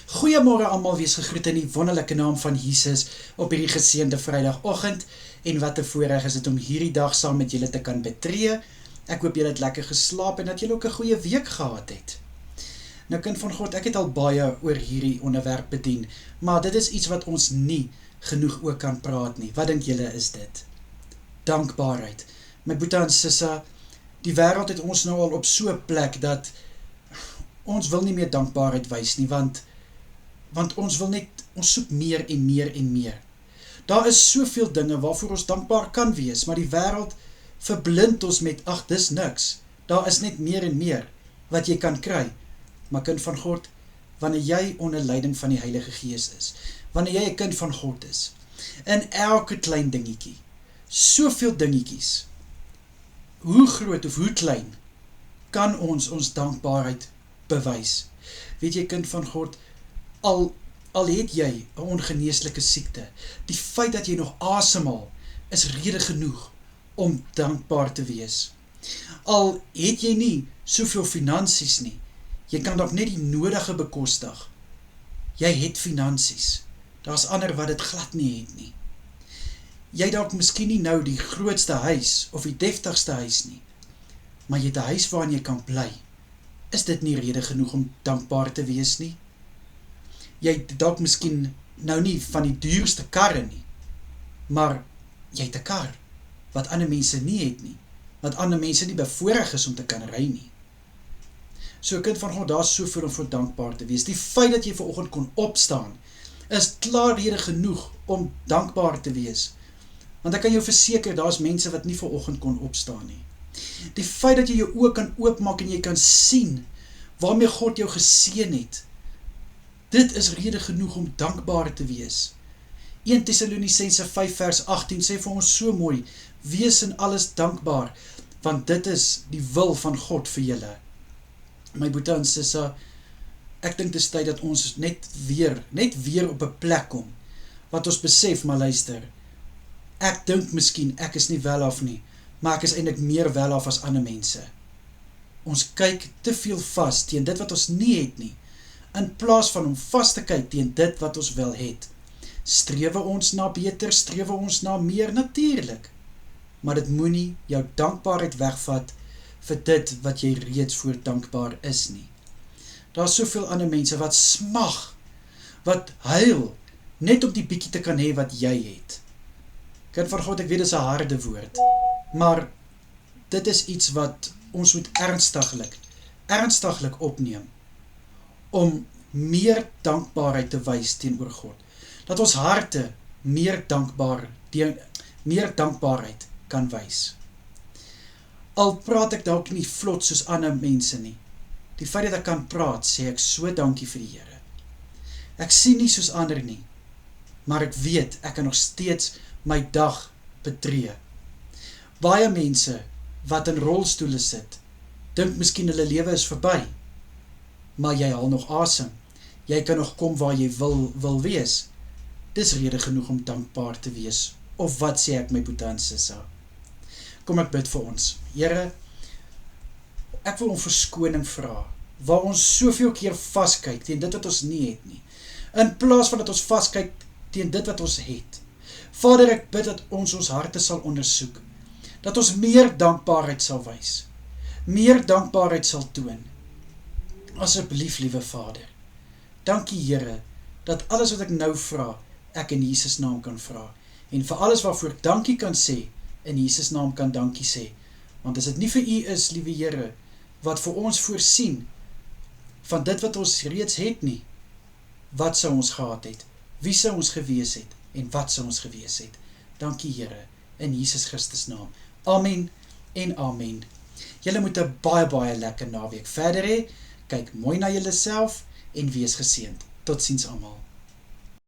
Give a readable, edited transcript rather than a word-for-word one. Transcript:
Goeiemôre almal, wees gegroet in die wonderlike naam van Jesus op hierdie geseënde Vrydagoggend. En wat 'n voorreg is dit om hierdie dag saam met julle te kan betree. Ek hoop julle het lekker geslaap en dat julle ook 'n goeie week gehad het. Nou kind van God, ek het al baie oor hierdie onderwerp bedien, maar dit is iets wat ons nie genoeg oor kan praat nie. Wat dink julle is dit? Dankbaarheid. My boetie en sissa, die wêreld het ons nou al op so 'n plek dat ons wil nie meer dankbaarheid wys nie, want ons wil net, ons soek meer en meer en meer. Daar is soveel dinge waarvoor ons dankbaar kan wees, maar die wêreld verblind ons met, ag, dis niks. Daar is net meer en meer wat jy kan kry. Maar kind van God, wanneer jy onder leiding van die Heilige Gees is, wanneer jy 'n kind van God is, in elke klein dingetjie, soveel dingetjies, hoe groot of hoe klein, kan ons dankbaarheid bewys. Weet jy, kind van God, al het jy 'n ongeneeslike siekte, die feit dat jy nog asemhaal, is rede genoeg om dankbaar te wees. Al het jy nie soveel finansies nie, jy kan dalk net die nodige bekostig. Jy het finansies, daar's ander wat dit glad nie het nie. Jy dalk miskien nie nou die grootste huis, of die deftigste huis nie, maar jy het 'n huis waarin jy kan bly. Is dit nie rede genoeg om dankbaar te wees nie? Jy het dalk miskien nou nie van die duurste karre nie, maar jy het 'n kar, wat ander mense nie het nie, wat ander mense nie bevoorreg is om te kan ry nie. So kind van God, daar is soveel om voor dankbaar te wees. Die feit dat jy vanoggend kon opstaan, is klaar rede genoeg om dankbaar te wees. Want ek kan jou verseker, daar is mense wat nie vanoggend kon opstaan nie. Die feit dat jy jou oë kan oopmaak en jy kan sien waarmee God jou geseën het, dit is rede genoeg om dankbaar te wees. 1 Tessalonisense 5 vers 18 sê vir ons so mooi, wees in alles dankbaar, want dit is die wil van God vir julle. My boetie en sissa, ek dink dit is tyd dat ons net weer op 'n plek kom, wat ons besef, maar luister, ek dink miskien, ek is nie wel af nie, maar ek is eintlik meer wel af as ander mense. Ons kyk te veel vas teen dit wat ons nie het nie, in plaas van om vas te kyk teen dit wat ons wel het. Strewe ons na beter, strewe ons na meer, natuurlik, maar dit moenie jou dankbaarheid wegvat vir dit wat jy reeds voor dankbaar is nie. Daar is soveel ander mense wat smag, wat huil, net om die bietjie te kan hê wat jy het. Kind van God, ek weet dit is 'n harde woord, maar dit is iets wat ons moet ernstiglik opneem, om meer dankbaarheid te wys teenoor God. Dat ons harte meer dankbaarheid kan wys. Al praat ek dalk nie vlot soos ander mense nie. Die feit dat ek kan praat, sê ek so dankie vir die Here. Ek sien nie soos ander nie, maar ek weet, ek kan nog steeds my dag betree. Baie mense wat in rolstoele sit, dink miskien hulle lewe is verby, maar jy haal nog asem. Jy kan nog kom waar jy wil wees. Dis rede genoeg om dankbaar te wees. Of wat sê ek, my boetie en sissa? Kom ek bid vir ons. Here, ek wil om verskoning vra, waar ons soveel keer vaskyk teen dit wat ons nie het nie, in plaas van dat ons vaskyk teen dit wat ons het. Vader, ek bid dat ons harte sal ondersoek, dat ons meer dankbaarheid sal wys, meer dankbaarheid sal toon. Asseblief, liewe Vader, dankie Here, dat alles wat ek nou vra, ek in Jesus naam kan vra, en vir alles waarvoor ek dankie kan sê, in Jesus naam kan dankie sê, want as dit nie vir U is, liewe Here, wat vir ons voorsien, van dit wat ons reeds het nie, wat sou ons gehad het, wie sou ons gewees het, en wat sou ons gewees het. Dankie Here, in Jesus Christus naam. Amen en amen. Julle moet 'n baie lekker naweek verder hê, kyk mooi na julleself, en wees geseënd. Totsiens almal.